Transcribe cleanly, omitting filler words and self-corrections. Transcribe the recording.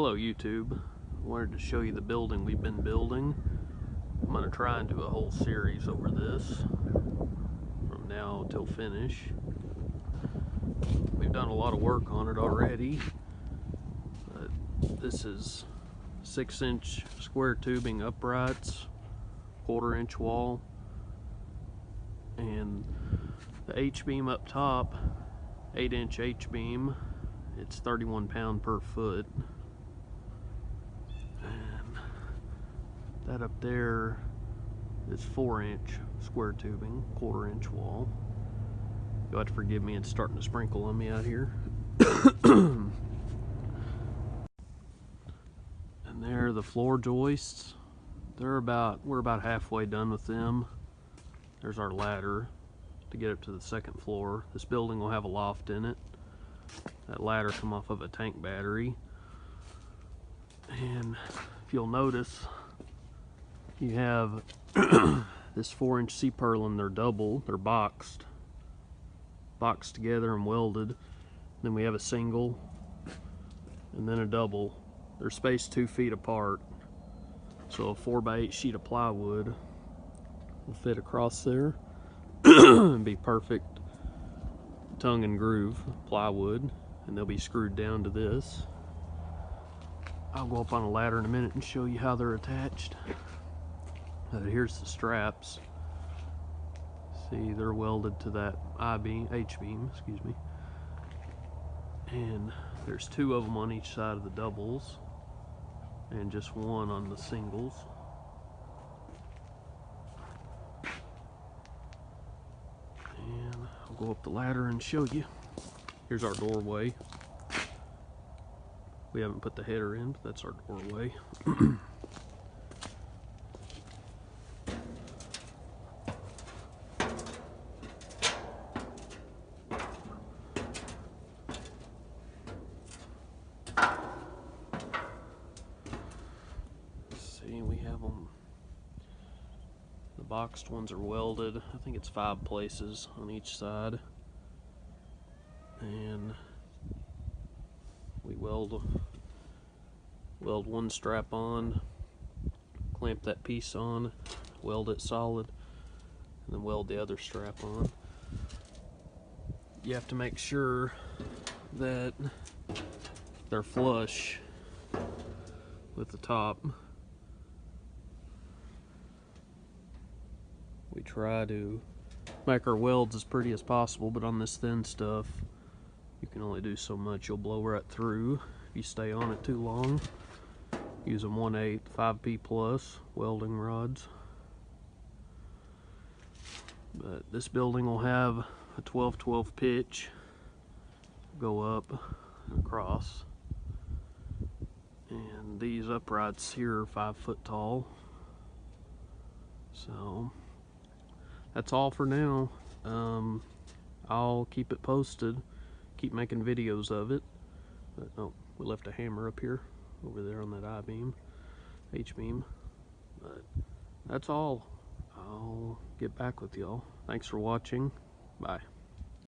Hello YouTube. I wanted to show you the building we've been building. I'm going to try and do a whole series over this from now till finish. We've done a lot of work on it already. This is 6-inch square tubing uprights, 1/4-inch wall, and the H-beam up top, 8-inch H-beam. It's 31 pounds per foot. And that up there is 4-inch square tubing, 1/4-inch wall. You'll have to forgive me, it's starting to sprinkle on me out here. And there are the floor joists. We're about halfway done with them. There's our ladder to get up to the second floor. This building will have a loft in it. That ladder come off of a tank battery. And if you'll notice, you have this 4-inch C-purlin. They're double, they're boxed together and welded. Then we have a single and then a double. They're spaced 2 feet apart, so a 4x8 sheet of plywood will fit across there and be perfect tongue and groove plywood, and they'll be screwed down to this. I'll go up on a ladder in a minute and show you how they're attached. Here's the straps. See, they're welded to that H-beam, excuse me. And there's 2 of them on each side of the doubles and just 1 on the singles. And I'll go up the ladder and show you. Here's our doorway. We haven't put the header in, but that's our doorway. See, we have them. The boxed ones are welded. I think it's 5 places on each side. And we weld 1 strap on, clamp that piece on, weld it solid, and then weld the other strap on. You have to make sure that they're flush with the top. We try to make our welds as pretty as possible, but on this thin stuff you can only do so much. You'll blow right through if you stay on it too long. Using 1/8 5P plus welding rods. But this building will have a 12-12 pitch, go up and across. And these uprights here are 5 foot tall. So that's all for now. I'll keep it posted, keep making videos of it. But oh, we left a hammer up here, over there on that I-beam, H-beam. But that's all. I'll get back with y'all. Thanks for watching. Bye.